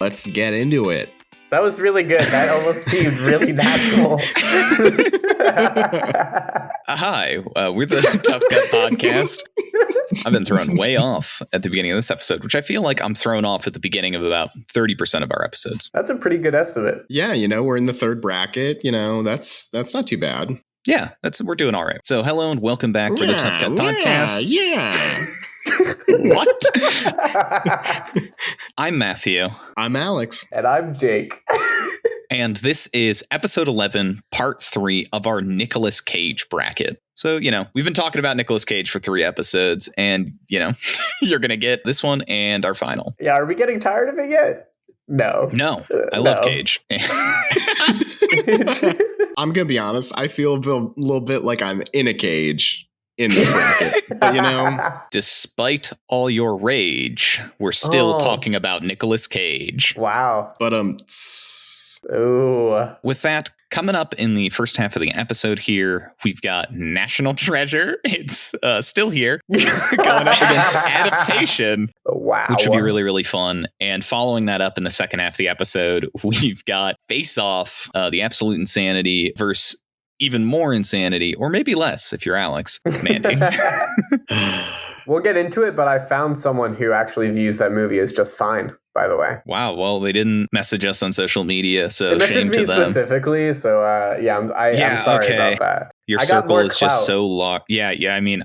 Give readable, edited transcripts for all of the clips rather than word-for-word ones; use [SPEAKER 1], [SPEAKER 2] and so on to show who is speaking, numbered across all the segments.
[SPEAKER 1] Let's get into it.
[SPEAKER 2] That was really good. That almost seemed really natural.
[SPEAKER 3] Hi, we're the Tough Cut Podcast. I've been thrown way off at the beginning of this episode, which I feel like I'm thrown off at the beginning of about 30% of our episodes.
[SPEAKER 2] That's a pretty good estimate.
[SPEAKER 1] Yeah, we're in the third bracket. That's not too bad.
[SPEAKER 3] Yeah, we're doing all right. So hello and welcome back to the Tough Cut Podcast.
[SPEAKER 1] Yeah.
[SPEAKER 3] What? I'm Matthew.
[SPEAKER 1] I'm Alex.
[SPEAKER 2] And I'm Jake.
[SPEAKER 3] And this is episode 11, part 3 of our Nicolas Cage bracket. So, we've been talking about Nicolas Cage for 3 episodes, and, you're going to get this one and our final.
[SPEAKER 2] Yeah, are we getting tired of it yet? No.
[SPEAKER 3] I love Cage.
[SPEAKER 1] I'm going to be honest. I feel a little bit like I'm in a cage in this bracket. But,
[SPEAKER 3] despite all your rage, we're still talking about Nicolas Cage.
[SPEAKER 2] Wow.
[SPEAKER 1] But,
[SPEAKER 2] Ooh.
[SPEAKER 3] With that, coming up in the first half of the episode here, we've got National Treasure. It's still here, going up against Adaptation.
[SPEAKER 2] Wow.
[SPEAKER 3] Which would be really, really fun. And following that up in the second half of the episode, we've got Face Off, the Absolute Insanity versus even more insanity, or maybe less if you're Alex, Mandy.
[SPEAKER 2] We'll get into it, but I found someone who actually views that movie as just fine, by the way.
[SPEAKER 3] Wow. Well, they didn't message us on social media, so
[SPEAKER 2] It
[SPEAKER 3] shame
[SPEAKER 2] messaged
[SPEAKER 3] to
[SPEAKER 2] me
[SPEAKER 3] them.
[SPEAKER 2] Specifically, so I'm sorry about that.
[SPEAKER 3] Your circle is just so locked. Yeah. I mean,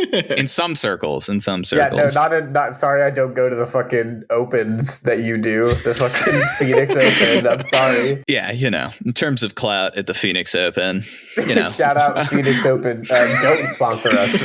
[SPEAKER 3] in some circles.
[SPEAKER 2] Yeah, no, not sorry. I don't go to the fucking opens that you do. The fucking Phoenix Open. I'm sorry.
[SPEAKER 3] Yeah, in terms of clout at the Phoenix Open,
[SPEAKER 2] Shout out Phoenix Open. Don't sponsor us.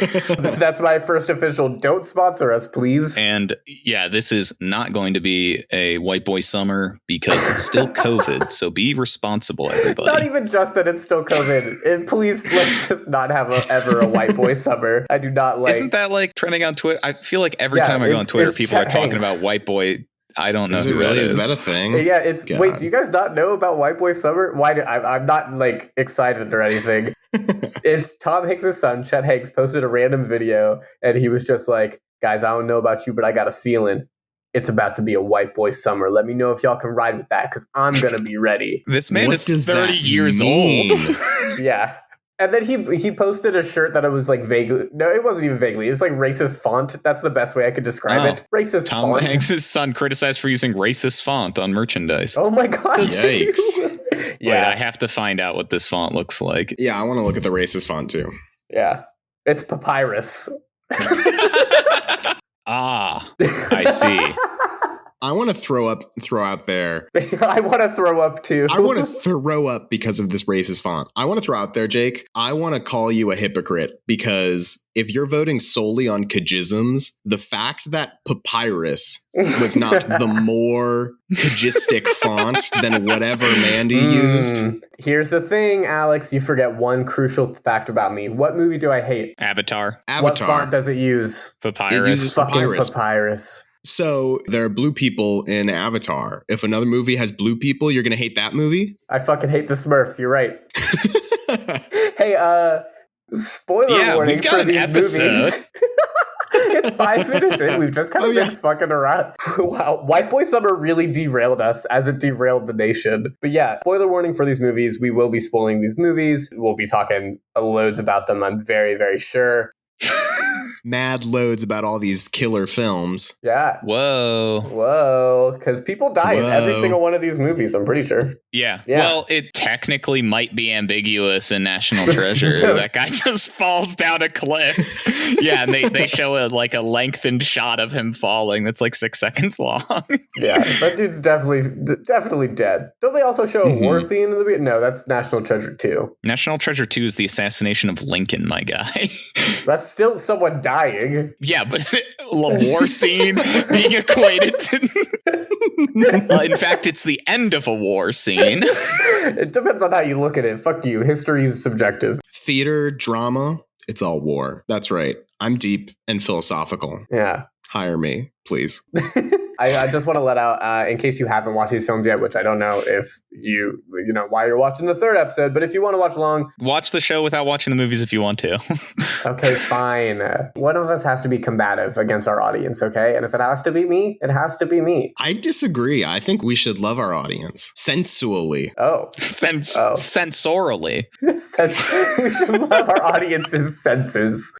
[SPEAKER 2] That's my first official. Don't sponsor us, please.
[SPEAKER 3] And yeah, this is not going to be a white boy summer because it's still COVID. So be responsible, everybody.
[SPEAKER 2] Not even just that it's still COVID. And please, let's just not have ever a white boy summer. I do not like.
[SPEAKER 3] Isn't that like trending on Twitter? I feel like every time I go on Twitter, people are talking about white boy. I don't know.
[SPEAKER 1] Is it really? Is that a thing?
[SPEAKER 2] Yeah, it's. God. Wait, do you guys not know about White Boy Summer? I'm not like excited or anything. It's Tom Hanks' son, Chet Hanks, posted a random video, and he was just like, "Guys, I don't know about you, but I got a feeling it's about to be a white boy summer. Let me know if y'all can ride with that, because I'm gonna be ready."
[SPEAKER 3] This man is 30 years old.
[SPEAKER 2] Yeah. And then he posted a shirt that it was like vaguely... No, it wasn't even vaguely. It was like racist font. That's the best way I could describe it. Racist
[SPEAKER 3] Tom
[SPEAKER 2] font.
[SPEAKER 3] Tom Hanks' son criticized for using racist font on merchandise.
[SPEAKER 2] Oh my God.
[SPEAKER 1] Yikes.
[SPEAKER 3] Yeah. Wait, I have to find out what this font looks like.
[SPEAKER 1] Yeah, I want to look at the racist font too.
[SPEAKER 2] Yeah. It's papyrus.
[SPEAKER 3] I see.
[SPEAKER 1] I want to throw out there.
[SPEAKER 2] I want to throw up too.
[SPEAKER 1] I want to throw up because of this racist font. I want to throw out there, Jake. I want to call you a hypocrite because if you're voting solely on Cagisms, the fact that papyrus was not the more Cagistic font than whatever Mandy used.
[SPEAKER 2] Here's the thing, Alex. You forget one crucial fact about me. What movie do I hate?
[SPEAKER 3] Avatar.
[SPEAKER 2] What font does it use?
[SPEAKER 3] Papyrus.
[SPEAKER 1] It uses papyrus.
[SPEAKER 2] Papyrus.
[SPEAKER 1] So there are blue people in Avatar. If another movie has blue people, you're going to hate that movie?
[SPEAKER 2] I fucking hate the Smurfs. You're right. Hey, spoiler warning for these movies. It's 5 minutes in. We've just kind of been fucking around. Wow. White Boy Summer really derailed us as it derailed the nation. But yeah, spoiler warning for these movies. We will be spoiling these movies. We'll be talking loads about them, I'm very, very sure.
[SPEAKER 1] Mad loads about all these killer films.
[SPEAKER 2] Yeah.
[SPEAKER 3] Whoa.
[SPEAKER 2] Because people die in every single one of these movies, I'm pretty sure.
[SPEAKER 3] Yeah. Well, it technically might be ambiguous in National Treasure. That guy just falls down a cliff. Yeah, and they show a lengthened shot of him falling that's like 6 seconds long.
[SPEAKER 2] Yeah, that dude's definitely dead. Don't they also show a war scene in the beginning? No, that's National Treasure 2.
[SPEAKER 3] National Treasure 2 is the assassination of Lincoln, my guy.
[SPEAKER 2] That's still someone dying.
[SPEAKER 3] Yeah, but a war scene being equated to... in fact, it's the end of a war scene.
[SPEAKER 2] It depends on how you look at it. Fuck you. History is subjective.
[SPEAKER 1] Theater, drama, it's all war. That's right. I'm deep and philosophical.
[SPEAKER 2] Yeah.
[SPEAKER 1] Hire me, please.
[SPEAKER 2] I just want to let out, in case you haven't watched these films yet, which I don't know if you know why you're watching the third episode, but if you want to watch along,
[SPEAKER 3] watch the show without watching the movies if you want to.
[SPEAKER 2] Okay, fine. One of us has to be combative against our audience, okay? And if it has to be me, it has to be me.
[SPEAKER 1] I disagree. I think we should love our audience sensually.
[SPEAKER 2] Oh.
[SPEAKER 3] Sensorily.
[SPEAKER 2] We should love our audience's senses.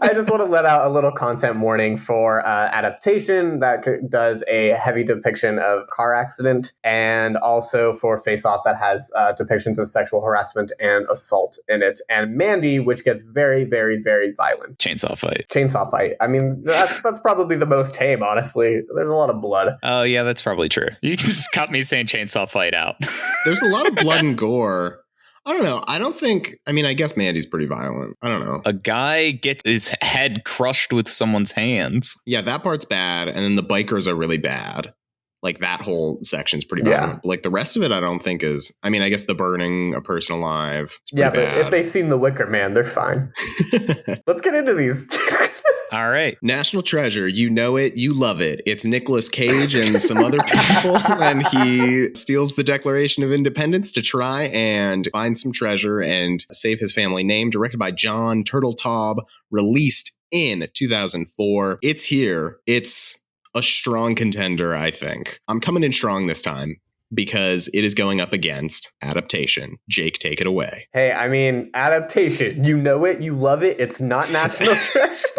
[SPEAKER 2] I just want to let out a little content warning for adaptation that does a heavy depiction of car accident, and also for Face Off that has depictions of sexual harassment and assault in it, and Mandy, which gets very, very, very violent.
[SPEAKER 3] Chainsaw fight.
[SPEAKER 2] I mean, that's probably the most tame, honestly. There's a lot of blood.
[SPEAKER 3] Oh, yeah, that's probably true. You can just cut me saying chainsaw fight out.
[SPEAKER 1] There's a lot of blood and gore. I don't know. I guess Mandy's pretty violent. I don't know.
[SPEAKER 3] A guy gets his head crushed with someone's hands.
[SPEAKER 1] Yeah, that part's bad. And then the bikers are really bad. Like, that whole section's pretty violent. But, like, the rest of it I don't think is... I mean, I guess the burning a person alive is pretty bad.
[SPEAKER 2] But if they've seen The Wicker Man, they're fine. Let's get into these.
[SPEAKER 3] All right.
[SPEAKER 1] National treasure. You know it. You love it. It's Nicolas Cage and some other people. And he steals the Declaration of Independence to try and find some treasure and save his family name. Directed by John Turteltaub. Released in 2004. It's here. It's a strong contender, I think. I'm coming in strong this time because it is going up against adaptation. Jake, take it away.
[SPEAKER 2] Hey, I mean, adaptation. You know it. You love it. It's not national treasure.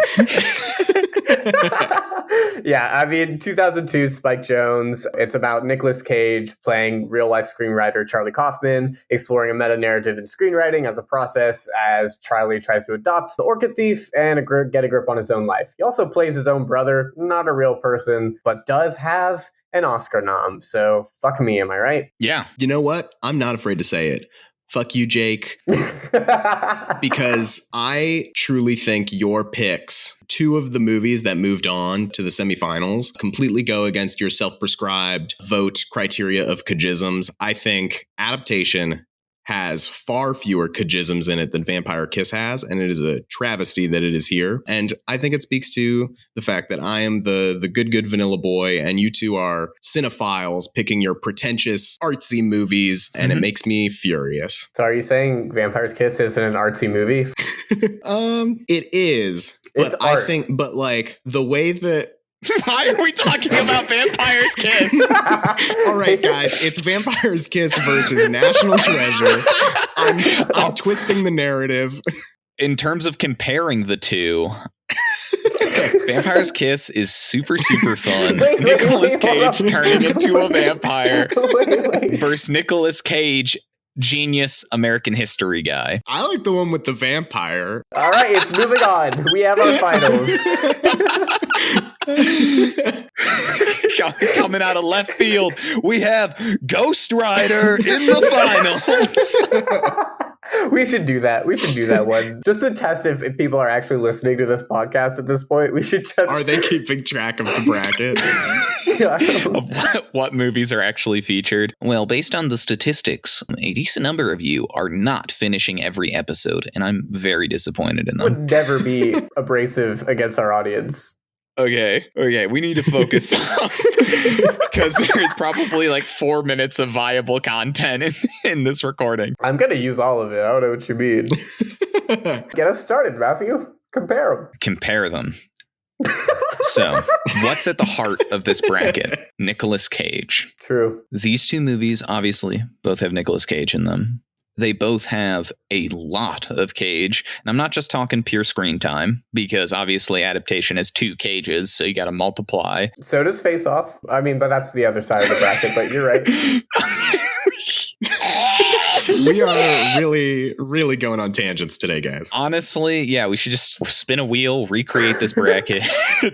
[SPEAKER 2] Yeah, I mean, 2002, Spike Jonze. It's about Nicolas Cage playing real-life screenwriter Charlie Kaufman, exploring a meta-narrative in screenwriting as a process as Charlie tries to adopt the Orchid Thief and get a grip on his own life. He also plays his own brother, not a real person, but does have an Oscar nom. So fuck me, am I right?
[SPEAKER 3] Yeah.
[SPEAKER 1] You know what? I'm not afraid to say it. Fuck you, Jake. Because I truly think your picks, two of the movies that moved on to the semifinals, completely go against your self-prescribed vote criteria of cagisms. I think adaptation has far fewer cagisms in it than Vampire Kiss has, and it is a travesty that it is here. And I think it speaks to the fact that I am the good vanilla boy, and you two are cinephiles picking your pretentious, artsy movies, and it makes me furious.
[SPEAKER 2] So are you saying Vampire's Kiss isn't an artsy movie?
[SPEAKER 1] It is. But I think, but like the way that
[SPEAKER 3] why are we talking about Vampire's Kiss?
[SPEAKER 1] All right, guys, it's Vampire's Kiss versus National Treasure. I'm twisting the narrative.
[SPEAKER 3] In terms of comparing the two, Vampire's Kiss is super, super fun. Nicolas Cage turning into a vampire versus Nicolas Cage, genius American history guy.
[SPEAKER 1] I like the one with the vampire.
[SPEAKER 2] All right, it's moving on. We have our finals.
[SPEAKER 3] Coming out of left field, we have Ghost Rider in the finals.
[SPEAKER 2] We should do that. We should do that one. Just to test if people are actually listening to this podcast at this point. We should just...
[SPEAKER 1] Are they keeping track of the bracket?
[SPEAKER 3] Of what movies are actually featured? Well, based on the statistics, a decent number of you are not finishing every episode, and I'm very disappointed in them.
[SPEAKER 2] Would never be abrasive against our audience.
[SPEAKER 3] Okay, we need to focus on, because there's probably like 4 minutes of viable content in this recording.
[SPEAKER 2] I'm going to use all of it. I don't know what you mean. Get us started, Matthew. Compare them.
[SPEAKER 3] So, what's at the heart of this bracket? Nicolas Cage.
[SPEAKER 2] True.
[SPEAKER 3] These two movies, obviously, both have Nicolas Cage in them. They both have a lot of Cage. And I'm not just talking pure screen time, because obviously adaptation has 2 Cages, so you got to multiply.
[SPEAKER 2] So does Face Off. I mean, but that's the other side of the bracket, but you're right.
[SPEAKER 1] We are really, really going on tangents today, guys.
[SPEAKER 3] Honestly, yeah, we should just spin a wheel, recreate this bracket,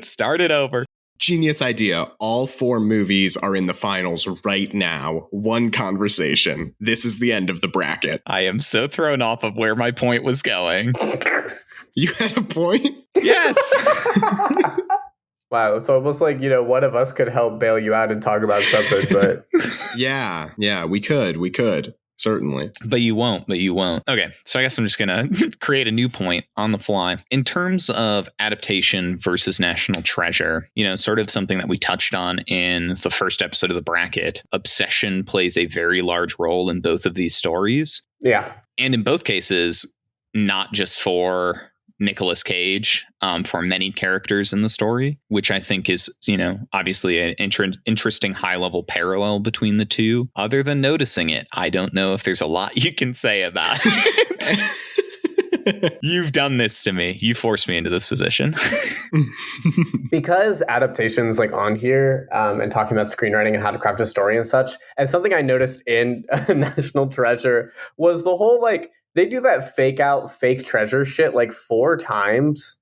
[SPEAKER 3] start it over.
[SPEAKER 1] Genius idea. All 4 movies are in the finals right now. One conversation. This is the end of the bracket.
[SPEAKER 3] I am so thrown off of where my point was going.
[SPEAKER 1] You had a point?
[SPEAKER 3] Yes.
[SPEAKER 2] Wow, it's almost like, one of us could help bail you out and talk about something, but...
[SPEAKER 1] Yeah, we could. certainly.
[SPEAKER 3] But you won't. Okay, so I guess I'm just going to create a new point on the fly. In terms of adaptation versus national treasure, sort of something that we touched on in the first episode of the bracket, obsession plays a very large role in both of these stories.
[SPEAKER 2] Yeah.
[SPEAKER 3] And in both cases, not just for Nicolas Cage, for many characters in the story, which I think is, obviously an interesting high-level parallel between the two. Other than noticing it, I don't know if there's a lot you can say about it. You've done this to me. You forced me into this position.
[SPEAKER 2] Because adaptations like on here and talking about screenwriting and how to craft a story and such, and something I noticed in National Treasure was the whole, they do that fake treasure shit 4 times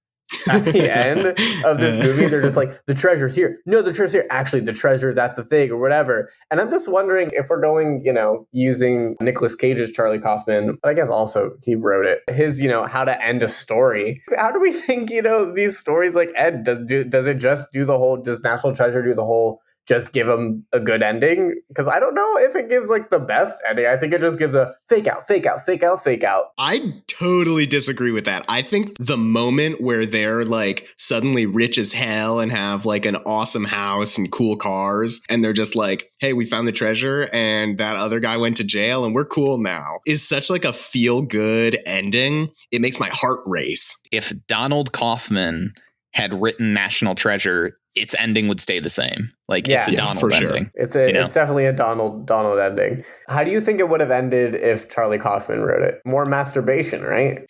[SPEAKER 2] at the end of this movie. They're just like, the treasure's here. No, the treasure's here. Actually, the treasure's at the thing or whatever. And I'm just wondering if we're going, using Nicolas Cage's Charlie Kaufman, but I guess also he wrote it, his, how to end a story. How do we think, these stories end? Does National Treasure do the whole just give them a good ending? Because I don't know if it gives the best ending. I think it just gives a fake out.
[SPEAKER 1] I totally disagree with that. I think the moment where they're suddenly rich as hell and have an awesome house and cool cars, and they're just hey, we found the treasure and that other guy went to jail and we're cool now, is such a feel good ending. It makes my heart race.
[SPEAKER 3] If Donald Kaufman had written National Treasure, its ending would stay the same. It's a Donald ending.
[SPEAKER 2] It's definitely a Donald ending. How do you think it would have ended if Charlie Kaufman wrote it? More masturbation, right?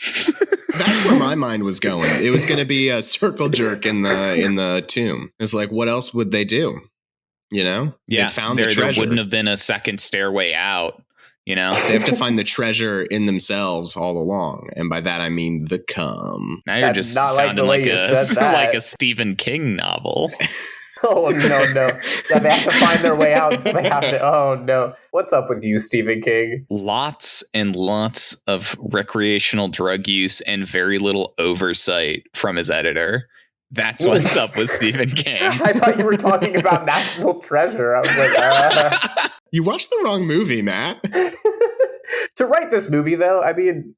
[SPEAKER 1] That's where my mind was going. It was going to be a circle jerk in the tomb. It's what else would they do?
[SPEAKER 3] Yeah,
[SPEAKER 1] they found the treasure.
[SPEAKER 3] There wouldn't have been a second stairway out. They
[SPEAKER 1] have to find the treasure in themselves all along. And by that, I mean the cum.
[SPEAKER 3] Now you're just sounding like a Stephen King novel.
[SPEAKER 2] Oh, no. Yeah, they have to find their way out. So they have to. Oh, no. What's up with you, Stephen King?
[SPEAKER 3] Lots and lots of recreational drug use and very little oversight from his editor. That's what's up with Stephen King.
[SPEAKER 2] I thought you were talking about National Treasure. I was like,
[SPEAKER 1] You watched the wrong movie, Matt.
[SPEAKER 2] To write this movie, though, I mean,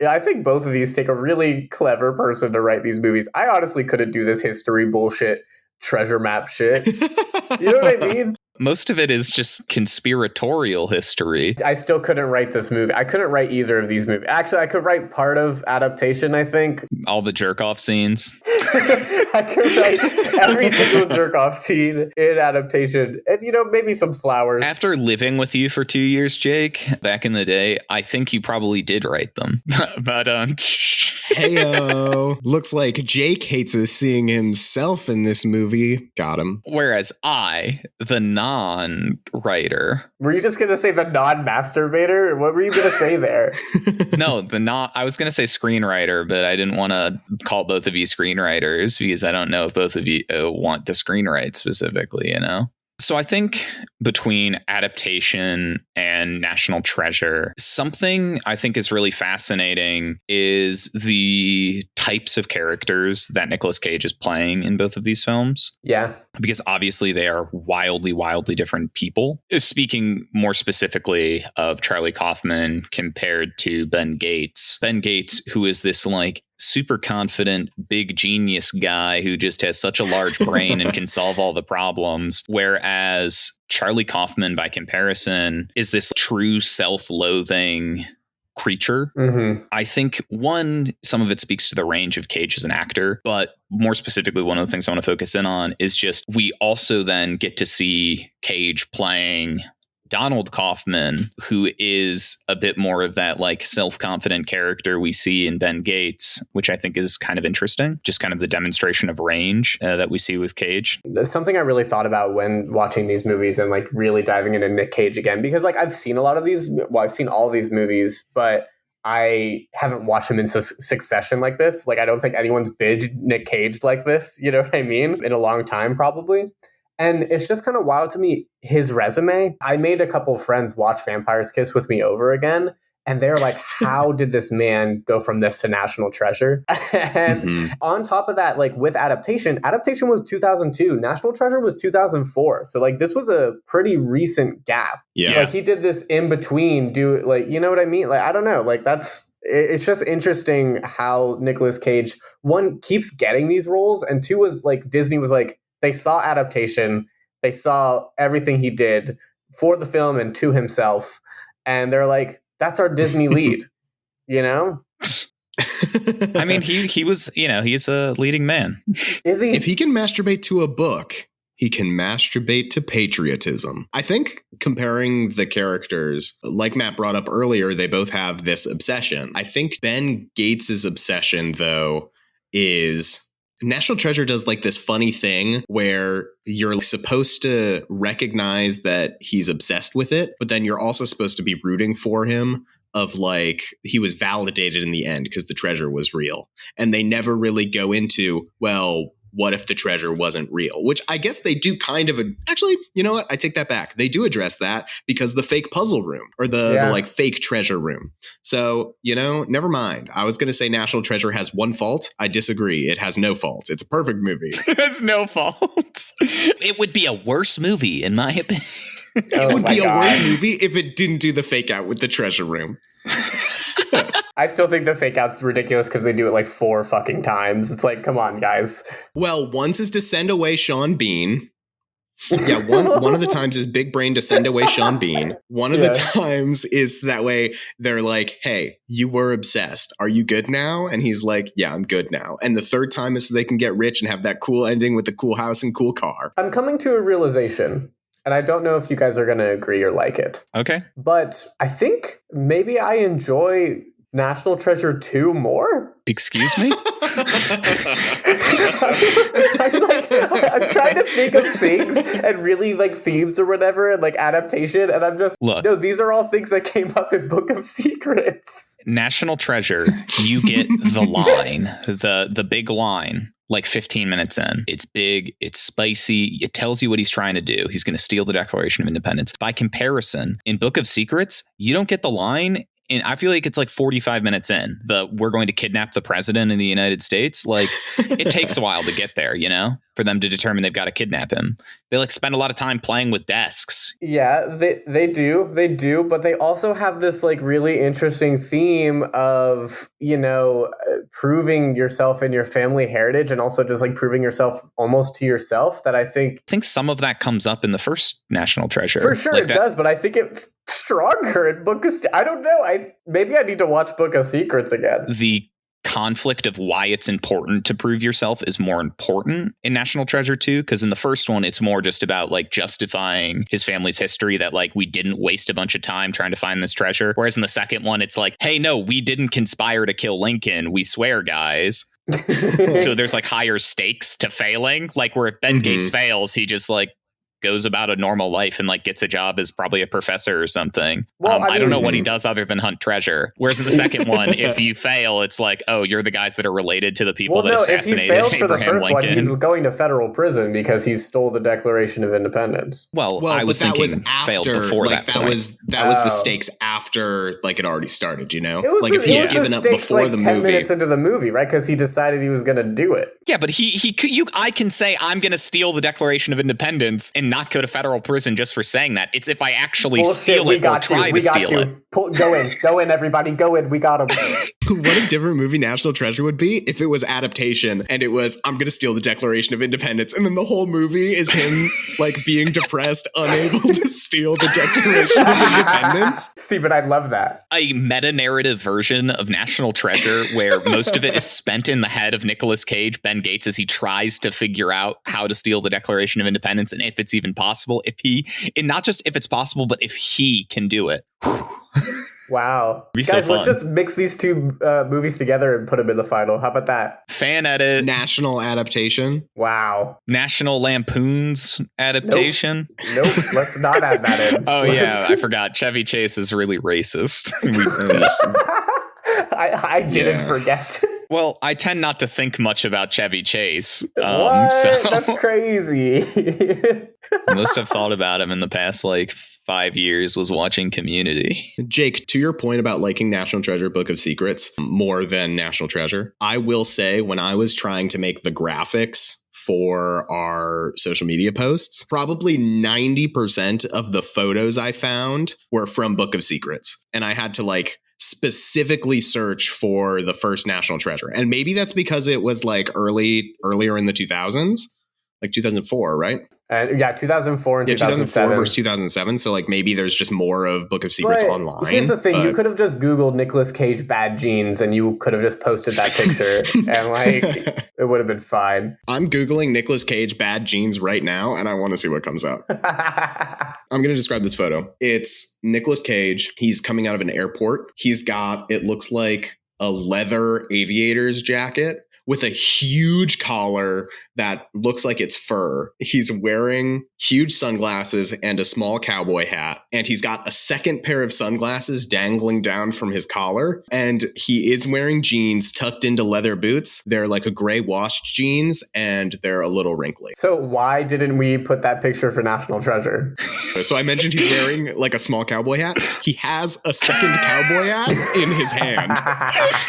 [SPEAKER 2] I think both of these take a really clever person to write these movies. I honestly couldn't do this history bullshit, treasure map shit. You know what I mean?
[SPEAKER 3] Most of it is just conspiratorial history.
[SPEAKER 2] I still couldn't write this movie. I couldn't write either of these movies. Actually, I could write part of adaptation, I think.
[SPEAKER 3] All the jerk-off scenes.
[SPEAKER 2] I could write every single jerk-off scene in adaptation. And, maybe some flowers.
[SPEAKER 3] After living with you for 2 years, Jake, back in the day, I think you probably did write them. But,
[SPEAKER 1] Heyo. Looks like Jake hates us seeing himself in this movie. Got him.
[SPEAKER 3] Whereas I, the non-writer.
[SPEAKER 2] Were you just going to say the non-masturbator? What were you going to say there?
[SPEAKER 3] No, I was going to say screenwriter, but I didn't want to call both of you screenwriters because I don't know if both of you want to screenwrite specifically, So I think between adaptation and National Treasure, something I think is really fascinating is the types of characters that Nicolas Cage is playing in both of these films.
[SPEAKER 2] Yeah.
[SPEAKER 3] Because obviously they are wildly, wildly different people. Speaking more specifically of Charlie Kaufman compared to Ben Gates. Ben Gates, who is this super confident, big genius guy who just has such a large brain and can solve all the problems. Whereas Charlie Kaufman, by comparison, is this true self-loathing creature.
[SPEAKER 2] Mm-hmm.
[SPEAKER 3] I think some of it speaks to the range of Cage as an actor, but more specifically, one of the things I want to focus in on is just we also then get to see Cage playing Donald Kaufman, who is a bit more of that self-confident character we see in Ben Gates, which I think is kind of interesting. Just kind of the demonstration of range that we see with Cage.
[SPEAKER 2] Something I really thought about when watching these movies and really diving into Nic Cage again, because I've seen a lot of these. Well, I've seen all these movies, but I haven't watched them in succession like this. I don't think anyone's binged Nic Cage like this. You know what I mean? In a long time, probably. And it's just kind of wild to me, his resume. I made a couple of friends watch Vampire's Kiss with me over again. And they're like, how did this man go from this to National Treasure? And on top of that, like with adaptation was 2002. National Treasure was 2004. So like this was a pretty recent gap.
[SPEAKER 1] Yeah.
[SPEAKER 2] Like he did this in between, you know what I mean? Like, I don't know. Like it's just interesting how Nicolas Cage, one, keeps getting these roles, and two was like Disney was like, they saw adaptation, they saw everything he did for the film and to himself, and they're like, that's our Disney lead, you know?
[SPEAKER 3] I mean, he was, he's a leading man.
[SPEAKER 2] Is he?
[SPEAKER 1] If he can masturbate to a book, he can masturbate to patriotism. I think comparing the characters, like Matt brought up earlier, they both have this obsession. I think Ben Gates's obsession, though, is National Treasure does like this funny thing where you're supposed to recognize that he's obsessed with it, but then you're also supposed to be rooting for him of like he was validated in the end because the treasure was real. And they never really go into, well, what if the treasure wasn't real? Which I guess they do kind of. Actually, you know what? I take that back. They do address that because the fake puzzle room or the like fake treasure room. So, never mind. I was going to say National Treasure has one fault. I disagree. It has no faults. It's a perfect movie.
[SPEAKER 3] It has no faults. It would be a worse movie, in my opinion.
[SPEAKER 1] It would be a worse movie if it didn't do the fake out with the treasure room.
[SPEAKER 2] I still think the fake out's ridiculous because they do it like 4 fucking times. It's like, come on, guys.
[SPEAKER 1] Well, once is to send away Sean Bean. Yeah, one of the times is big brain to send away Sean Bean. One of the times is that way they're like, hey, you were obsessed. Are you good now? And he's like, yeah, I'm good now. And the third time is so they can get rich and have that cool ending with the cool house and cool car.
[SPEAKER 2] I'm coming to a realization. And I don't know if you guys are going to agree or like it.
[SPEAKER 3] Okay.
[SPEAKER 2] But I think maybe I enjoy National Treasure 2 more?
[SPEAKER 3] Excuse me?
[SPEAKER 2] I'm trying to think of things and really like themes or whatever and like adaptation. And I'm just,
[SPEAKER 3] look,
[SPEAKER 2] no, these are all things that came up in Book of Secrets.
[SPEAKER 3] National Treasure, you get the line, the big line. Like 15 minutes in. It's big, it's spicy, it tells you what he's trying to do. He's going to steal the Declaration of Independence. By comparison, in Book of Secrets, you don't get the line, and I feel like it's like 45 minutes in. We're going to kidnap the president in the United States. Like, it takes a while to get there, for them to determine they've got to kidnap him. They like spend a lot of time playing with desks.
[SPEAKER 2] Yeah, they do, but they also have this like really interesting theme of, proving yourself and your family heritage and also just like proving yourself almost to yourself that I think
[SPEAKER 3] some of that comes up in the first National Treasure.
[SPEAKER 2] For sure like it does, but I think it's stronger in Book of I don't know. Maybe I need to watch Book of Secrets again.
[SPEAKER 3] The conflict of why it's important to prove yourself is more important in National Treasure 2, because in the first one it's more just about like justifying his family's history, that like we didn't waste a bunch of time trying to find this treasure, whereas in the second one it's like, hey, no, we didn't conspire to kill Lincoln, we swear, guys. So there's like higher stakes to failing, like where if Ben Gates fails, he just like goes about a normal life and like gets a job as probably a professor or something. Well, I don't know what he does other than hunt treasure. Whereas in the second one, if you fail, it's like, oh, you're the guys that are related to the people that assassinated Abraham Lincoln. If he failed for the first one,
[SPEAKER 2] he's going to federal prison because he stole the Declaration of Independence.
[SPEAKER 3] Well, I was thinking
[SPEAKER 1] that was after,
[SPEAKER 3] failed before
[SPEAKER 1] like,
[SPEAKER 3] that
[SPEAKER 1] was the stakes after like it already started,
[SPEAKER 2] It was
[SPEAKER 1] like if he had given up before the
[SPEAKER 2] 10
[SPEAKER 1] movie.
[SPEAKER 2] minutes into the movie, right? Because he decided he was going to do it.
[SPEAKER 3] Yeah, but I can say I'm going to steal the Declaration of Independence and not go to federal prison just for saying that. It's if I actually steal it or try to steal it.
[SPEAKER 2] Go in, everybody, go in. We got him.
[SPEAKER 1] What a different movie National Treasure would be if it was adaptation and it was, I'm going to steal the Declaration of Independence. And then the whole movie is him like being depressed, unable to steal the Declaration of Independence.
[SPEAKER 2] See, but I love that.
[SPEAKER 3] A meta-narrative version of National Treasure where most of it is spent in the head of Nicolas Cage, Ben Gates, as he tries to figure out how to steal the Declaration of Independence and if it's even possible. And not just if it's possible, but if he can do it.
[SPEAKER 2] Wow. Guys, let's just mix these two movies together and put them in the final. How about that?
[SPEAKER 3] Fan edit.
[SPEAKER 1] National adaptation.
[SPEAKER 2] Wow.
[SPEAKER 3] National Lampoon's adaptation.
[SPEAKER 2] Nope. Let's not add that in.
[SPEAKER 3] Yeah. I forgot. Chevy Chase is really racist.
[SPEAKER 2] I didn't forget.
[SPEAKER 3] Well, I tend not to think much about Chevy Chase.
[SPEAKER 2] What? That's crazy.
[SPEAKER 3] Most have thought about him in the past, like 5 years was watching Community.
[SPEAKER 1] Jake, to your point about liking National Treasure Book of Secrets more than National Treasure, I will say when I was trying to make the graphics for our social media posts, probably 90% of the photos I found were from Book of Secrets. And I had to like specifically search for the first National Treasure. And maybe that's because it was like earlier in the 2000s, like 2004, right?
[SPEAKER 2] Yeah, 2004 and 2007.
[SPEAKER 1] 2004 versus 2007. So like maybe there's just more of Book of Secrets online.
[SPEAKER 2] Here's the thing. You could have just Googled Nicolas Cage bad jeans and you could have just posted that picture and like it would have been fine.
[SPEAKER 1] I'm Googling Nicolas Cage bad jeans right now and I want to see what comes up. I'm going to describe this photo. It's Nicolas Cage. He's coming out of an airport. He's got, it looks like a leather aviator's jacket with a huge collar that looks like it's fur. He's wearing huge sunglasses and a small cowboy hat. And he's got a second pair of sunglasses dangling down from his collar. And he is wearing jeans tucked into leather boots. They're like a gray washed jeans and they're a little wrinkly.
[SPEAKER 2] So why didn't we put that picture for National Treasure?
[SPEAKER 1] So I mentioned he's wearing like a small cowboy hat. He has a second cowboy hat in his hand.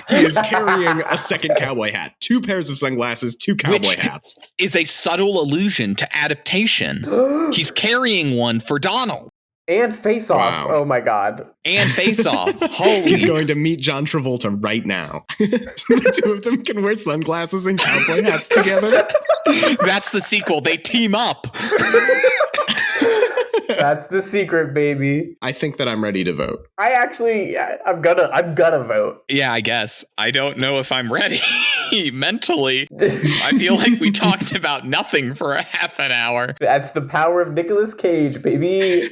[SPEAKER 1] He is carrying a second cowboy hat. 2 pairs of sunglasses, 2 cowboy hats.
[SPEAKER 3] Is a subtle allusion to adaptation. He's carrying one for Donald.
[SPEAKER 2] And Face Off. Wow. Oh my God.
[SPEAKER 3] And Face Off. Holy.
[SPEAKER 1] He's going to meet John Travolta right now. So the 2 of them can wear sunglasses and cowboy hats together.
[SPEAKER 3] That's the sequel. They team up.
[SPEAKER 2] That's the secret, baby.
[SPEAKER 1] I think that I'm ready to vote.
[SPEAKER 2] I'm gonna vote.
[SPEAKER 3] Yeah, I guess. I don't know if I'm ready mentally. I feel like we talked about nothing for a half an hour.
[SPEAKER 2] That's the power of Nicolas Cage, baby.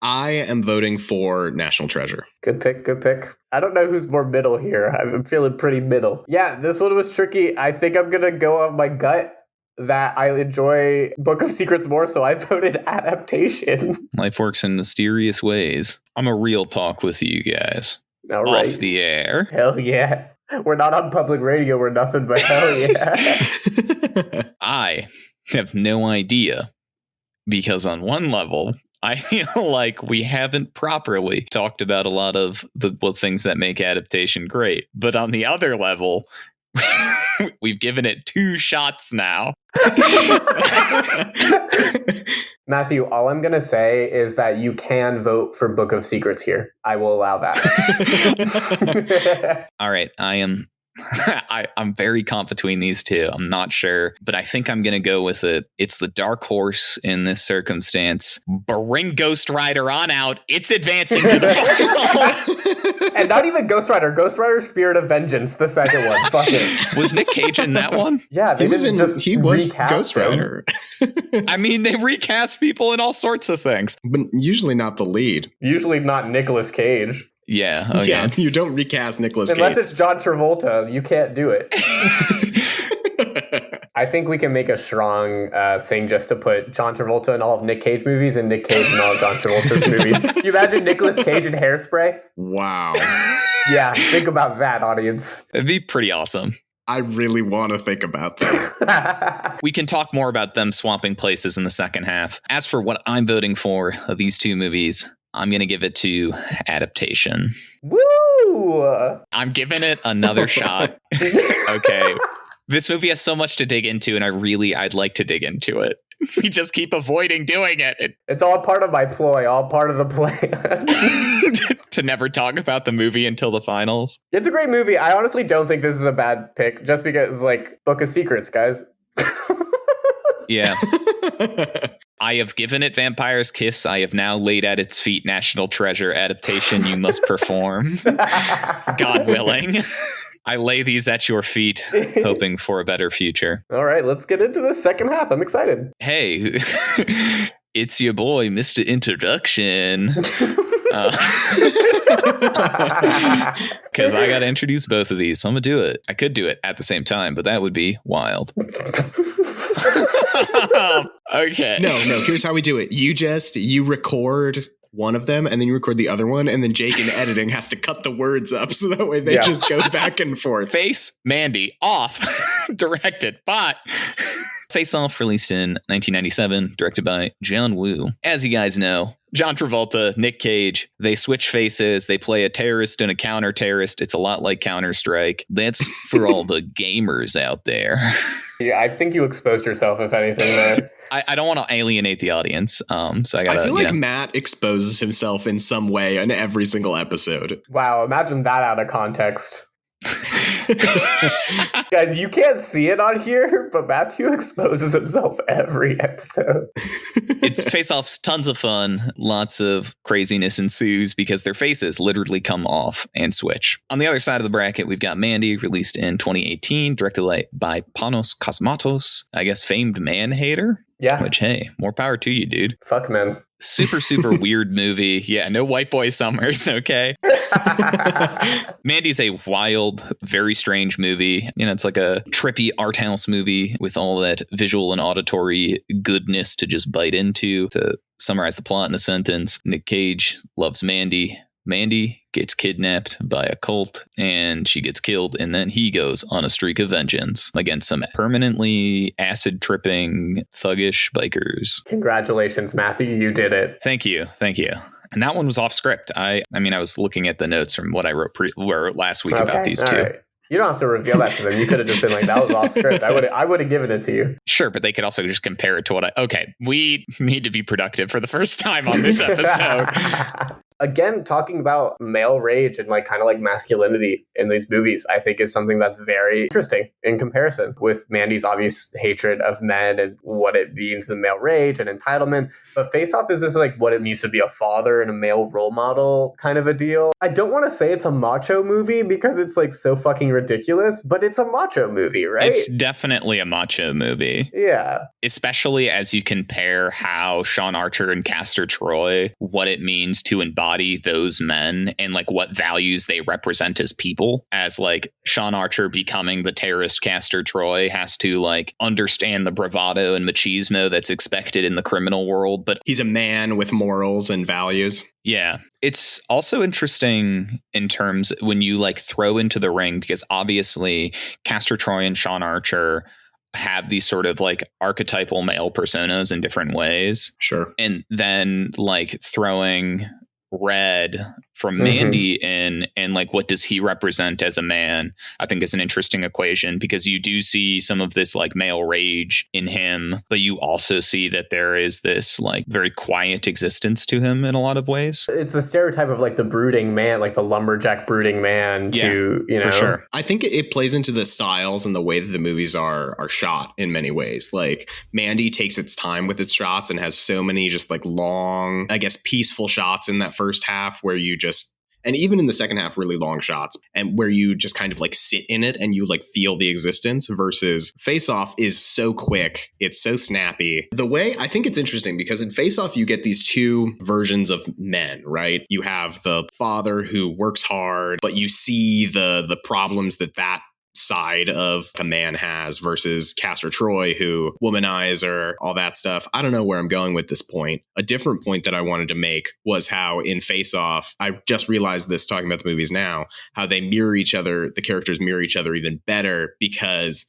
[SPEAKER 1] I am voting for National Treasure.
[SPEAKER 2] Good pick. I don't know who's more middle here. I'm feeling pretty middle. Yeah, this one was tricky. I think I'm gonna go off my gut that I enjoy Book of Secrets more, so I voted adaptation.
[SPEAKER 3] Life works in mysterious ways. I'm a real talk with you guys.
[SPEAKER 2] All right.
[SPEAKER 3] Off the air.
[SPEAKER 2] Hell yeah. We're not on public radio. We're nothing but hell yeah.
[SPEAKER 3] I have no idea, because on one level, I feel like we haven't properly talked about a lot of the things that make adaptation great. But on the other level, we've given it 2 shots now.
[SPEAKER 2] Matthew, all I'm going to say is that you can vote for Book of Secrets here. I will allow that.
[SPEAKER 3] All right. I'm very caught between these 2. I'm not sure, but I think I'm going to go with it. It's the dark horse in this circumstance. Bring Ghost Rider on out. It's advancing to the final.
[SPEAKER 2] And not even Ghost Rider. Ghost Rider Spirit of Vengeance, the second one. Fuck it.
[SPEAKER 3] Was Nick Cage in that one?
[SPEAKER 2] Yeah,
[SPEAKER 1] he was Ghost Rider.
[SPEAKER 3] I mean, they recast people in all sorts of things.
[SPEAKER 1] But usually not the lead.
[SPEAKER 2] Usually not Nicolas Cage.
[SPEAKER 3] Yeah. Okay.
[SPEAKER 1] Yeah, you don't recast Nicolas Cage.
[SPEAKER 2] Unless it's John Travolta, you can't do it. I think we can make a strong thing just to put John Travolta in all of Nick Cage movies and Nick Cage in all of John Travolta's movies. You imagine Nicolas Cage in Hairspray?
[SPEAKER 1] Wow.
[SPEAKER 2] Yeah, think about that, audience.
[SPEAKER 3] It'd be pretty awesome.
[SPEAKER 1] I really want to think about that.
[SPEAKER 3] We can talk more about them swapping places in the second half. As for what I'm voting for of these 2 movies, I'm going to give it to adaptation.
[SPEAKER 2] Woo!
[SPEAKER 3] I'm giving it another shot. Okay. This movie has so much to dig into, and I'd like to dig into it. We just keep avoiding doing it.
[SPEAKER 2] It's all part of my ploy, all part of the plan.
[SPEAKER 3] To never talk about the movie until the finals.
[SPEAKER 2] It's a great movie. I honestly don't think this is a bad pick, just because, like, Book of Secrets, guys.
[SPEAKER 3] Yeah. I have given it Vampire's Kiss. I have now laid at its feet National Treasure adaptation you must perform. God willing. I lay these at your feet, hoping for a better future.
[SPEAKER 2] All right, let's get into the second half. I'm excited.
[SPEAKER 3] Hey, it's your boy, Mr. Introduction. Because I got to introduce both of these, so I'm going to do it. I could do it at the same time, but that would be wild. Okay.
[SPEAKER 1] No, here's how we do it. You record one of them and then you record the other one, and then Jake in editing has to cut the words up so that way they just go back and forth.
[SPEAKER 3] Face Mandy off. Directed by Face Off, released in 1997, directed by John Woo. As you guys know, John Travolta, Nic Cage, they switch faces. They play a terrorist and a counter-terrorist. It's a lot like Counter-Strike. That's for all the gamers out there.
[SPEAKER 2] Yeah, I think you exposed yourself, if anything, there.
[SPEAKER 3] I don't want to alienate the audience, so I gotta...
[SPEAKER 1] I feel like Matt exposes himself in some way in every single episode.
[SPEAKER 2] Wow, imagine that out of context. Guys, you can't see it on here, but Matthew exposes himself every episode.
[SPEAKER 3] It's Face-Off's tons of fun. Lots of craziness ensues because their faces literally come off and switch. On the other side of the bracket, we've got Mandy, released in 2018, directed by Panos Cosmatos, I guess famed man-hater.
[SPEAKER 2] Yeah.
[SPEAKER 3] Which, hey, more power to you, dude.
[SPEAKER 2] Fuck, man.
[SPEAKER 3] Super weird movie. Yeah, no white boy summers, okay? Mandy's a wild, very strange movie. You know, it's like a trippy art house movie with all that visual and auditory goodness to just bite into. To summarize the plot in a sentence, Nic Cage loves Mandy. Mandy gets kidnapped by a cult and she gets killed, and then he goes on a streak of vengeance against some permanently acid tripping thuggish bikers.
[SPEAKER 2] Congratulations, Matthew, you did it.
[SPEAKER 3] Thank you. And that one was off script. I mean, I was looking at the notes from what I wrote last week about these two.
[SPEAKER 2] Right. You don't have to reveal that to them. You could have just been like, that was off script. I would have given it to you.
[SPEAKER 3] Sure, but they could also just compare it to what we need to be productive for the first time on this episode.
[SPEAKER 2] Again, talking about male rage and like kind of like masculinity in these movies, I think is something that's very interesting in comparison with Mandy's obvious hatred of men and what it means in male rage and entitlement. But Face Off is this like what it means to be a father and a male role model kind of a deal. I don't want to say it's a macho movie because it's like so fucking ridiculous, but it's a macho movie, right?
[SPEAKER 3] It's definitely a macho movie.
[SPEAKER 2] Yeah.
[SPEAKER 3] Especially as you compare how Sean Archer and Castor Troy, what it means to embody those men and like what values they represent as people, as like Sean Archer becoming the terrorist Castor Troy has to like understand the bravado and machismo that's expected in the criminal world, but
[SPEAKER 1] he's a man with morals and values.
[SPEAKER 3] Yeah. It's also interesting in terms when you like throw into the ring, because obviously Castor Troy and Sean Archer have these sort of like archetypal male personas in different ways.
[SPEAKER 1] Sure.
[SPEAKER 3] And then like throwing Red from Mandy in, and like what does he represent as a man, I think is an interesting equation, because you do see some of this like male rage in him, but you also see that there is this like very quiet existence to him in a lot of ways.
[SPEAKER 2] It's the stereotype of like the brooding man, like the lumberjack brooding man.
[SPEAKER 3] Yeah,
[SPEAKER 2] to, you know,
[SPEAKER 3] for sure.
[SPEAKER 1] I think it plays into the styles and the way that the movies are shot in many ways. Like Mandy takes its time with its shots and has so many just like long, I guess, peaceful shots in that first half where you just, and even in the second half, really long shots, and where you just kind of like sit in it and you like feel the existence, versus Face Off is so quick. It's so snappy. The way I think it's interesting because in Face Off, you get these two versions of men, right? You have the father who works hard, but you see the problems that side of a man has, versus Castor Troy, who womanizer, all that stuff. I don't know where I'm going with this point. A different point that I wanted to make was how in Face Off, I just realized this talking about the movies now, how they mirror each other. The characters mirror each other even better because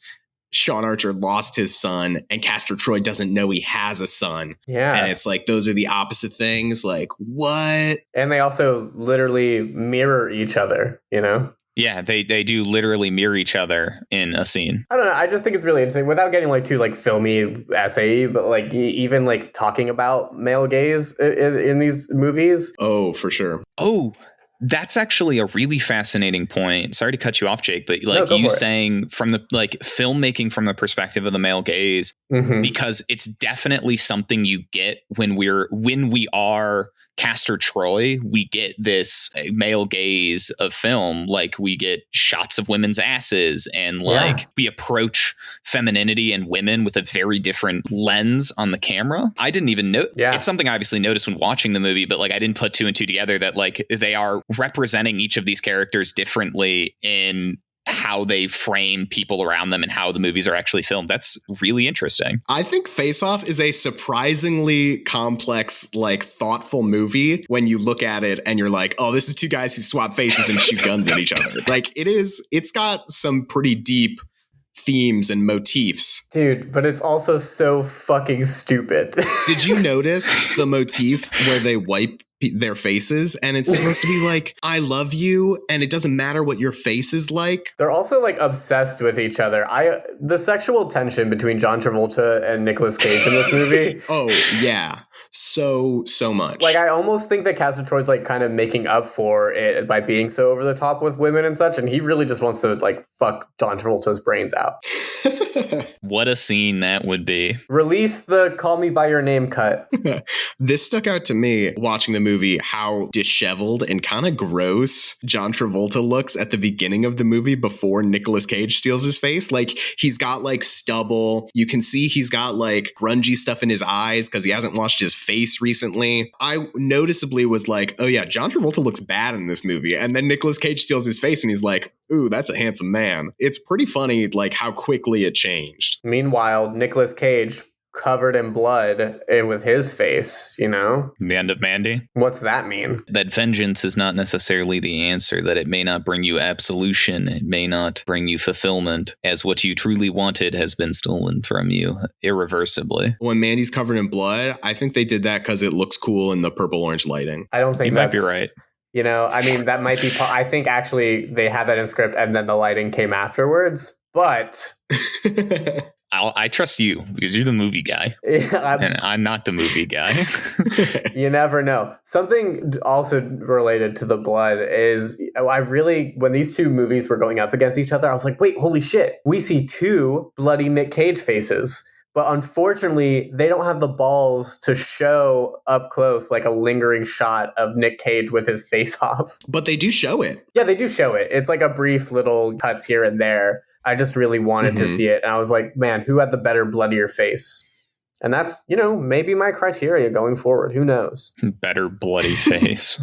[SPEAKER 1] Sean Archer lost his son and Castor Troy doesn't know he has a son.
[SPEAKER 2] Yeah.
[SPEAKER 1] And it's like, those are the opposite things. Like, what?
[SPEAKER 2] And they also literally mirror each other, you know?
[SPEAKER 3] Yeah, they do literally mirror each other in a scene.
[SPEAKER 2] I don't know. I just think it's really interesting without getting like too like filmy essay, but like even like talking about male gaze in these movies.
[SPEAKER 1] Oh, for sure.
[SPEAKER 3] Oh, that's actually a really fascinating point. Sorry to cut you off, Jake, but like you saying from the like filmmaking from the perspective of the male gaze, because it's definitely something you get when we are Castor Troy, we get this male gaze of film. Like we get shots of women's asses and like we approach femininity and women with a very different lens on the camera. I didn't even know. It's something I obviously noticed when watching the movie, but like I didn't put two and two together that like they are representing each of these characters differently in how they frame people around them and how the movies are actually filmed. That's really interesting.
[SPEAKER 1] I think Face Off is a surprisingly complex, like thoughtful movie when you look at it and you're like, oh, this is two guys who swap faces and shoot guns at each other. Like it's got some pretty deep themes and motifs.
[SPEAKER 2] Dude, but it's also so fucking stupid.
[SPEAKER 1] Did you notice the motif where they wipe their faces and it's supposed to be like, I love you and it doesn't matter what your face is like?
[SPEAKER 2] They're also like obsessed with each other. The sexual tension between John Travolta and Nicolas Cage in this movie.
[SPEAKER 1] Oh yeah, so much.
[SPEAKER 2] Like, I almost think that Castor Troy's like kind of making up for it by being so over the top with women and such, and he really just wants to like fuck John Travolta's brains out.
[SPEAKER 3] What a scene that would be.
[SPEAKER 2] Release the Call Me By Your Name cut.
[SPEAKER 1] This stuck out to me watching the movie, how disheveled and kind of gross John Travolta looks at the beginning of the movie before Nicolas Cage steals his face. Like, he's got like stubble. You can see he's got like grungy stuff in his eyes because he hasn't washed his face recently. I noticeably was like, oh yeah, John Travolta looks bad in this movie. And then Nicolas Cage steals his face and he's like, ooh, that's a handsome man. It's pretty funny like how quickly it changed.
[SPEAKER 2] Meanwhile, Nicolas Cage covered in blood and with his face, you know?
[SPEAKER 3] The end of Mandy?
[SPEAKER 2] What's that mean?
[SPEAKER 3] That vengeance is not necessarily the answer, that it may not bring you absolution, it may not bring you fulfillment, as what you truly wanted has been stolen from you irreversibly.
[SPEAKER 1] When Mandy's covered in blood, I think they did that because it looks cool in the purple-orange lighting.
[SPEAKER 2] I don't think
[SPEAKER 3] you might be right.
[SPEAKER 2] You know, I mean, that might be... I think actually they had that in script and then the lighting came afterwards, but...
[SPEAKER 3] I trust you because you're the movie guy.
[SPEAKER 2] Yeah,
[SPEAKER 3] and I'm not the movie guy.
[SPEAKER 2] You never know. Something also related to the blood is when these two movies were going up against each other, I was like, wait, holy shit. We see two bloody Nic Cage faces. But unfortunately, they don't have the balls to show up close like a lingering shot of Nic Cage with his face off.
[SPEAKER 1] But they do show it.
[SPEAKER 2] Yeah, they do show it. It's like a brief little cuts here and there. I just really wanted to see it. And I was like, man, who had the better bloodier face? And that's, you know, maybe my criteria going forward. Who knows?
[SPEAKER 3] Better bloody face.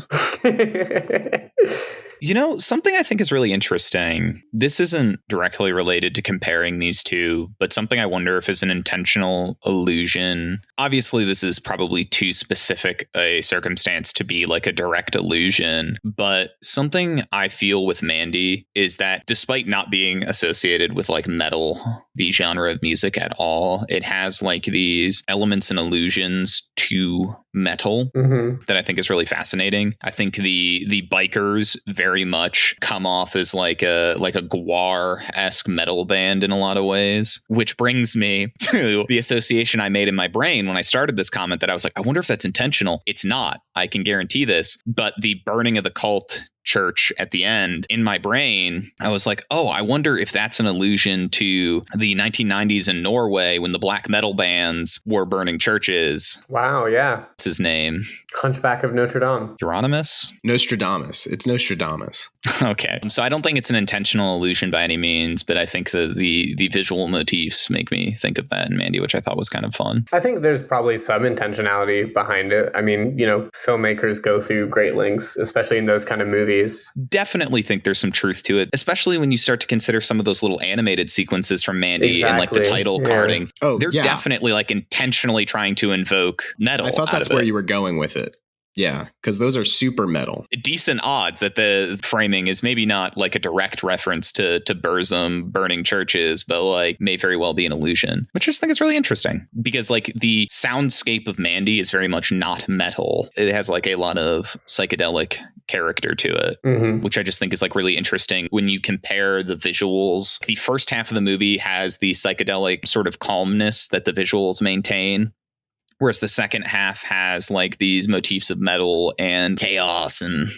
[SPEAKER 3] You know, something I think is really interesting. This isn't directly related to comparing these two, but something I wonder if is an intentional allusion. Obviously, this is probably too specific a circumstance to be like a direct allusion. But something I feel with Mandy is that despite not being associated with like metal, the genre of music at all, it has like these elements and allusions to metal that I think is really fascinating. I think the bikers very much come off as like a Gwar-esque metal band in a lot of ways, which brings me to the association I made in my brain when I started this comment that I was like, I wonder if that's intentional. It's not. I can guarantee this. But the burning of the cult church at the end, in my brain, I was like, oh, I wonder if that's an allusion to the 1990s in Norway when the black metal bands were burning churches.
[SPEAKER 2] Wow, yeah.
[SPEAKER 3] What's his name?
[SPEAKER 2] Hunchback of Notre Dame.
[SPEAKER 3] Euronymous?
[SPEAKER 1] Nostradamus. It's Nostradamus.
[SPEAKER 3] Okay. So I don't think it's an intentional allusion by any means, but I think the visual motifs make me think of that in Mandy, which I thought was kind of fun.
[SPEAKER 2] I think there's probably some intentionality behind it. I mean, you know, filmmakers go through great lengths, especially in those kind of movies.
[SPEAKER 3] Definitely think there's some truth to it, especially when you start to consider some of those little animated sequences from Mandy and like the title carding.
[SPEAKER 1] Oh,
[SPEAKER 3] they're definitely like intentionally trying to invoke metal.
[SPEAKER 1] I thought that's where you were going with it. Yeah, because those are super metal.
[SPEAKER 3] Decent odds that the framing is maybe not like a direct reference to Burzum burning churches, but like may very well be an illusion, which I just think is really interesting because like the soundscape of Mandy is very much not metal. It has like a lot of psychedelic character to it, which I just think is like really interesting when you compare the visuals. The first half of the movie has the psychedelic sort of calmness that the visuals maintain, whereas the second half has like these motifs of metal and chaos and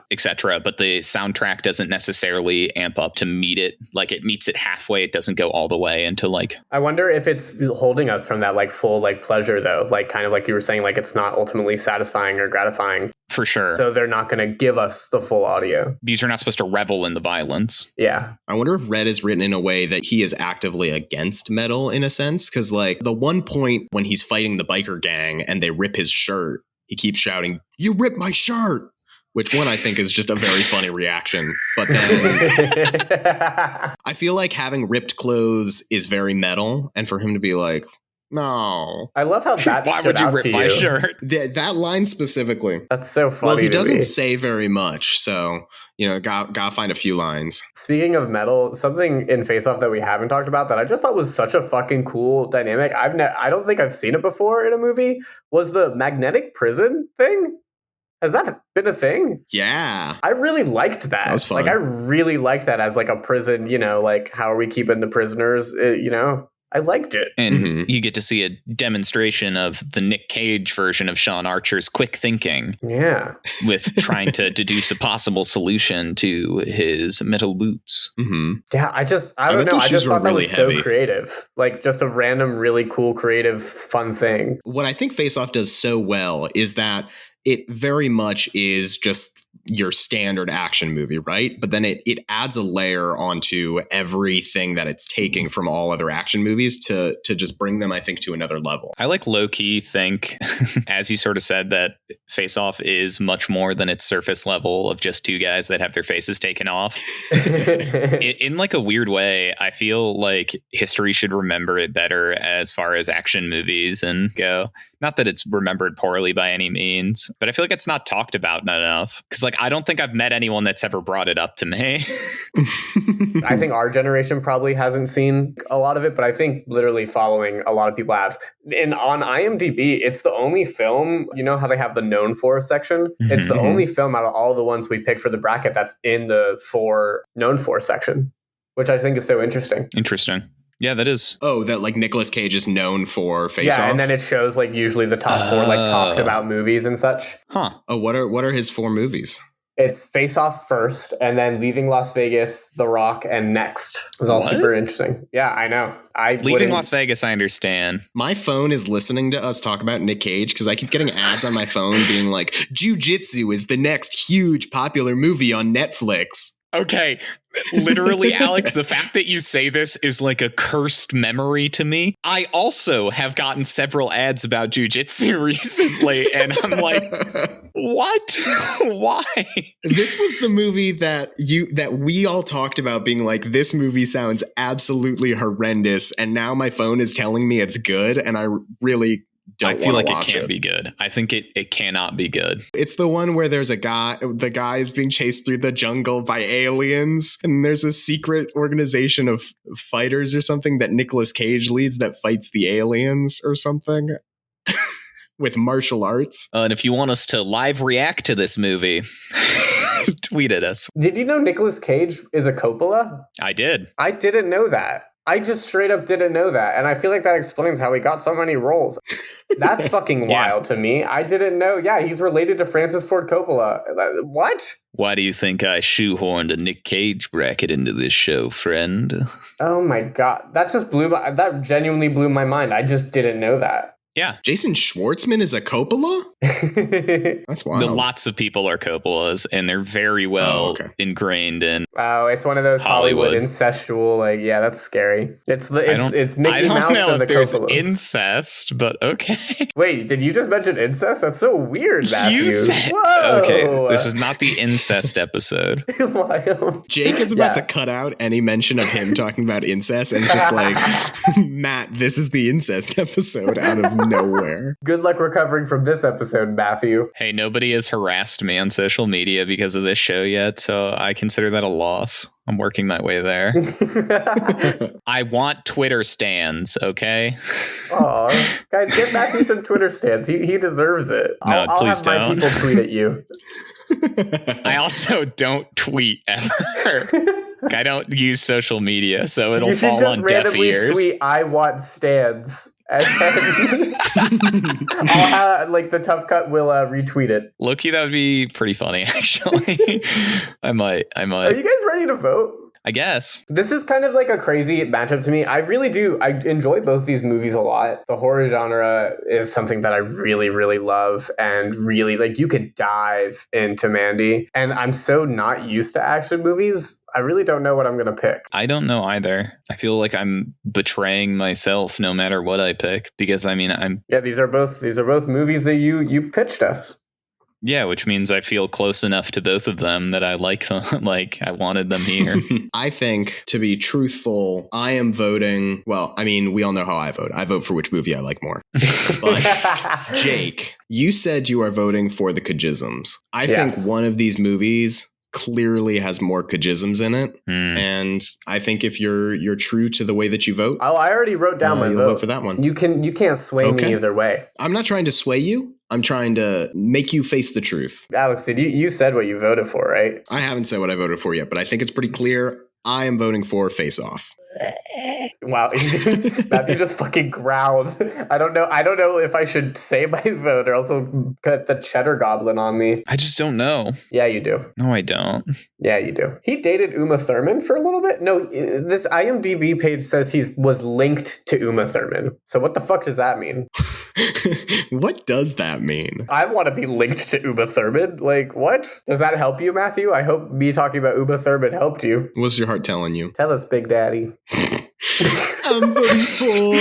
[SPEAKER 3] etc. But the soundtrack doesn't necessarily amp up to meet it. Like it meets it halfway. It doesn't go all the way into like.
[SPEAKER 2] I wonder if it's holding us from that like full like pleasure though. Like kind of like you were saying, like it's not ultimately satisfying or gratifying.
[SPEAKER 3] For sure.
[SPEAKER 2] So they're not going to give us the full audio.
[SPEAKER 3] These are not supposed to revel in the violence.
[SPEAKER 2] Yeah.
[SPEAKER 1] I wonder if Red is written in a way that he is actively against metal in a sense. Because like the one point when he's fighting the biker gang and they rip his shirt, he keeps shouting, "You ripped my shirt!" Which one I think is just a very funny reaction. But then I feel like having ripped clothes is very metal. And for him to be like, No.
[SPEAKER 2] I love how that
[SPEAKER 3] Why would you rip my shirt?
[SPEAKER 1] That line specifically.
[SPEAKER 2] That's so funny.
[SPEAKER 1] Well, he doesn't say very much, so gotta find a few lines.
[SPEAKER 2] Speaking of metal, something in Face Off that we haven't talked about that I just thought was such a fucking cool dynamic. I don't think I've seen it before in a movie. Was the magnetic prison thing? Has that been a thing?
[SPEAKER 1] Yeah.
[SPEAKER 2] I really liked that.
[SPEAKER 1] That was fun.
[SPEAKER 2] Like, I really liked that as like a prison, like how are we keeping the prisoners, I liked it.
[SPEAKER 3] And you get to see a demonstration of the Nic Cage version of Sean Archer's quick thinking.
[SPEAKER 2] Yeah.
[SPEAKER 3] With trying to deduce a possible solution to his metal boots.
[SPEAKER 1] Mm-hmm.
[SPEAKER 2] Yeah, I just thought that was so creative. Like, just a random, really cool, creative, fun thing.
[SPEAKER 1] What I think Face Off does so well is that it very much is just your standard action movie, right? But then it adds a layer onto everything that it's taking from all other action movies to just bring them, I think, to another level.
[SPEAKER 3] I like low-key think, as you sort of said, that Face Off is much more than its surface level of just two guys that have their faces taken off. In like a weird way, I feel like history should remember it better as far as action movies and go. Not that it's remembered poorly by any means, but I feel like it's not talked about enough. Because I don't think I've met anyone that's ever brought it up to me.
[SPEAKER 2] I think our generation probably hasn't seen a lot of it, but I think literally following a lot of people have. And on IMDb, it's the only film, you know how they have the known for section? It's the only film out of all the ones we picked for the bracket that's in the known for section, which I think is so interesting.
[SPEAKER 3] Interesting. Yeah, that is.
[SPEAKER 1] Oh, that like Nicolas Cage is known for Face Off?
[SPEAKER 2] Yeah, and then it shows like usually the top 4 like talked about movies and such.
[SPEAKER 3] Huh.
[SPEAKER 1] Oh, what are his 4 movies?
[SPEAKER 2] It's Face Off first, and then Leaving Las Vegas, The Rock, and Next. It was all super interesting. Yeah, I know.
[SPEAKER 3] Leaving Las Vegas, I understand.
[SPEAKER 1] My phone is listening to us talk about Nic Cage because I keep getting ads on my phone being like, Jiu-Jitsu is the next huge popular movie on Netflix.
[SPEAKER 3] Okay, literally, Alex, the fact that you say this is like a cursed memory to me. I also have gotten several ads about jiu-jitsu recently, and I'm like, what? Why?
[SPEAKER 1] This was the movie that we all talked about being like, this movie sounds absolutely horrendous, and now my phone is telling me it's good, and I really I feel like
[SPEAKER 3] it can't be good. I think it cannot be good.
[SPEAKER 1] It's the one where there's the guy is being chased through the jungle by aliens, and there's a secret organization of fighters or something that Nicolas Cage leads that fights the aliens or something with martial arts.
[SPEAKER 3] And if you want us to live react to this movie, tweet at us.
[SPEAKER 2] Did you know Nicolas Cage is a Coppola?
[SPEAKER 3] I did.
[SPEAKER 2] I didn't know that. I just straight up didn't know that. And I feel like that explains how he got so many roles. That's fucking wild to me. I didn't know. Yeah, he's related to Francis Ford Coppola. What?
[SPEAKER 3] Why do you think I shoehorned a Nic Cage bracket into this show, friend?
[SPEAKER 2] Oh my God. That genuinely blew my mind. I just didn't know that.
[SPEAKER 3] Yeah.
[SPEAKER 1] Jason Schwartzman is a Coppola? That's wild.
[SPEAKER 3] Lots of people are Coppolas, and they're very well ingrained in.
[SPEAKER 2] Wow, it's one of those Hollywood incestual, like, yeah, that's scary. It's Mickey Mouse and the Coppolas.
[SPEAKER 3] Incest, but okay.
[SPEAKER 2] Wait, did you just mention incest? That's so weird, Matthew.
[SPEAKER 3] You said,
[SPEAKER 2] whoa.
[SPEAKER 3] Okay, this is not the incest episode.
[SPEAKER 1] Jake is about to cut out any mention of him talking about incest and just like, Matt, this is the incest episode out of nowhere.
[SPEAKER 2] Good luck recovering from this episode, Matthew.
[SPEAKER 3] Hey, nobody has harassed me on social media because of this show yet, so I consider that a loss. I'm working my way there. I want Twitter stands, okay?
[SPEAKER 2] Aw, guys, get Matthew some Twitter stands. He deserves it. I'll have my people tweet at you.
[SPEAKER 3] I also don't tweet ever. I don't use social media, so it'll fall on deaf ears. You should just randomly tweet, I want stands. And then I'll have, like, the Tough Cut will retweet it. Low-key, that would be pretty funny, actually. I might. Are
[SPEAKER 2] you guys ready to vote?
[SPEAKER 3] I guess.
[SPEAKER 2] This is kind of like a crazy matchup to me. I really do. I enjoy both these movies a lot. The horror genre is something that I really, really love, and really, like, you could dive into Mandy. And I'm so not used to action movies. I really don't know what I'm going to pick.
[SPEAKER 3] I don't know either. I feel like I'm betraying myself no matter what I pick, because I mean,
[SPEAKER 2] Yeah, these are both movies that you pitched us.
[SPEAKER 3] Yeah, which means I feel close enough to both of them that I like them. Like, I wanted them here.
[SPEAKER 1] I think, to be truthful, I am voting. Well, I mean, we all know how I vote. I vote for which movie I like more. But Jake, you said you are voting for the Kajisms. I think one of these movies clearly has more Kajisms in it. And I think if you're true to the way that you vote.
[SPEAKER 2] Oh, I already wrote down my vote
[SPEAKER 1] for that one.
[SPEAKER 2] You can't sway me either way.
[SPEAKER 1] I'm not trying to sway you. I'm trying to make you face the truth.
[SPEAKER 2] Alex, did you said what you voted for, right?
[SPEAKER 1] I haven't said what I voted for yet, but I think it's pretty clear. I am voting for Face Off.
[SPEAKER 2] Wow, Matthew just fucking growled. I don't know if I should say my vote or also cut the cheddar goblin on me.
[SPEAKER 3] I just don't know.
[SPEAKER 2] Yeah, you do.
[SPEAKER 3] No, I don't.
[SPEAKER 2] Yeah, you do. He dated Uma Thurman for a little bit. No, this IMDb page says he was linked to Uma Thurman. So what the fuck does that mean?
[SPEAKER 1] What does that mean?
[SPEAKER 2] I want to be linked to Uma Thurman. Like, what? Does that help you, Matthew? I hope me talking about Uma Thurman helped you.
[SPEAKER 1] What's your heart telling you?
[SPEAKER 2] Tell us, Big Daddy.
[SPEAKER 1] I'm voting for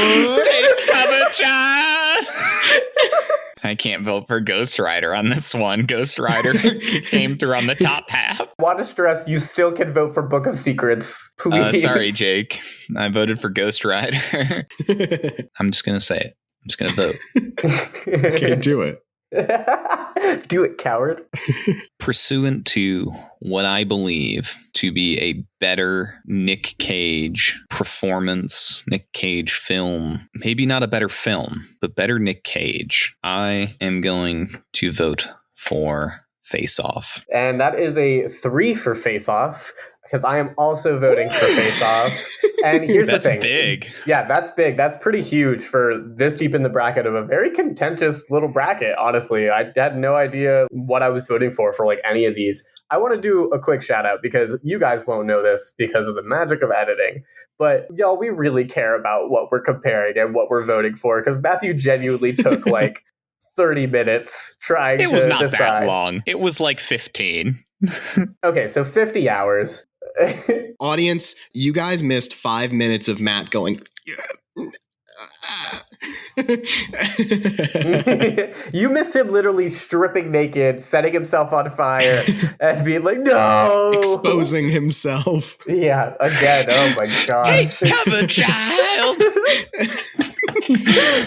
[SPEAKER 3] I can't vote for Ghost Rider on this one. Ghost Rider came through on the top half.
[SPEAKER 2] Want to stress, you still can vote for Book of Secrets. Please.
[SPEAKER 3] Sorry, Jake. I voted for Ghost Rider. I'm just going to say it. I'm just going to vote.
[SPEAKER 1] Okay, do it.
[SPEAKER 2] Do it, coward.
[SPEAKER 3] Pursuant to what I believe to be a better Nic Cage performance, Nic Cage film, maybe not a better film, but better Nic Cage, I am going to vote for Face Off.
[SPEAKER 2] And that is a 3 for Face Off, because I am also voting for Face Off. And here's the thing.
[SPEAKER 3] That's big.
[SPEAKER 2] Yeah, that's big. That's pretty huge for this deep in the bracket of a very contentious little bracket, honestly. I had no idea what I was voting for like any of these. I want to do a quick shout out because you guys won't know this because of the magic of editing. But y'all, we really care about what we're comparing and what we're voting for, because Matthew genuinely took like 30 minutes trying to decide.
[SPEAKER 3] It was not that long. It was like 15.
[SPEAKER 2] Okay, so 50 hours.
[SPEAKER 1] Audience, you guys missed 5 minutes of Matt going.
[SPEAKER 2] You missed him literally stripping naked, setting himself on fire, and being like, no!
[SPEAKER 1] Exposing himself.
[SPEAKER 2] Yeah, again, oh my god.
[SPEAKER 3] Take cover, child!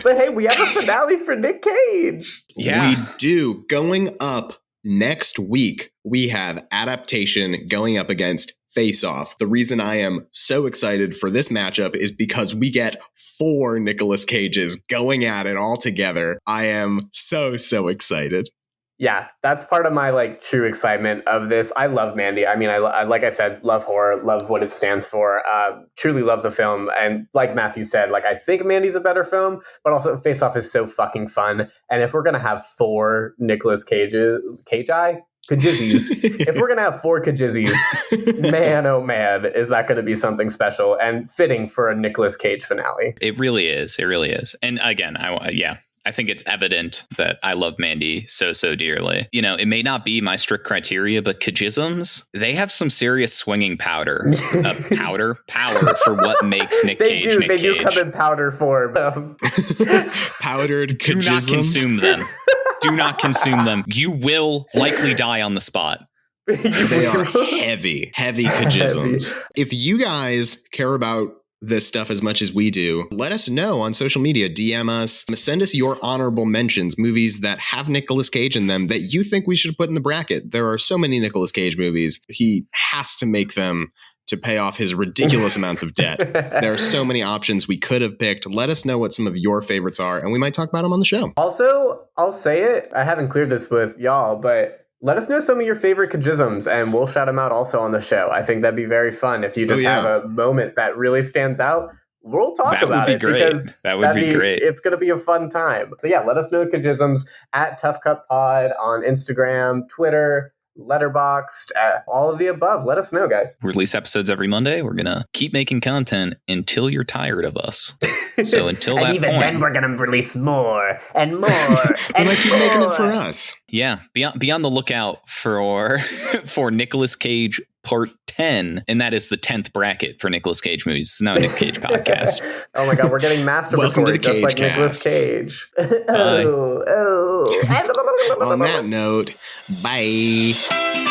[SPEAKER 2] But hey, we have a finale for Nic Cage.
[SPEAKER 3] Yeah.
[SPEAKER 1] We do. Going up next week, we have Adaptation going up against Face Off. The reason I am so excited for this matchup is because we get 4 Nicolas Cages going at it all together. I am so excited.
[SPEAKER 2] Yeah, that's part of my like true excitement of this. I love Mandy. I mean, I like I said, love horror, love what it stands for. Truly love the film, and like Matthew said, like I think Mandy's a better film, but also Face Off is so fucking fun. And if we're gonna have 4 Nicolas Cages, Kajizzies. If we're going to have 4 Kajizzies, man, oh man, is that going to be something special and fitting for a Nicolas Cage finale.
[SPEAKER 3] It really is. It really is. And again, I think it's evident that I love Mandy so dearly. You know, it may not be my strict criteria, but Kajisms, they have some serious swinging power for what makes Nic Cage Nic Cage.
[SPEAKER 2] They do come in powder form.
[SPEAKER 1] Powdered Kajism.
[SPEAKER 3] Do not consume them. Do not consume them. You will likely die on the spot.
[SPEAKER 1] They are heavy Kajisms. If you guys care about this stuff as much as we do, let us know on social media. DM us, send us your honorable mentions, movies that have Nicolas Cage in them that you think we should put in the bracket. There are so many Nicolas Cage movies. He has to make them to pay off his ridiculous amounts of debt. There are so many options we could have picked. Let us know what some of your favorites are, and we might talk about them on the show.
[SPEAKER 2] Also, I'll say it. I haven't cleared this with y'all, but let us know some of your favorite Kajisms, and we'll shout them out also on the show. I think that'd be very fun. If you just have a moment that really stands out, we'll talk about it. Because
[SPEAKER 3] that would be great.
[SPEAKER 2] It's going to be a fun time. So yeah, let us know Kajisms at Tough Cut Pod on Instagram, Twitter, Letterboxd, all of the above. Let us know, guys.
[SPEAKER 3] Release episodes every Monday. We're gonna keep making content until you're tired of us. So until that
[SPEAKER 2] even
[SPEAKER 3] point,
[SPEAKER 2] then we're gonna release more and more.
[SPEAKER 1] And might keep making it for us.
[SPEAKER 3] Yeah, be on the lookout for Nicolas Cage part 10, and that is the 10th bracket for Nicolas Cage movies. It's now a Nick Cage podcast.
[SPEAKER 2] Oh my God, we're getting masturbatory just like Nicolas Cage.
[SPEAKER 1] On that note, bye.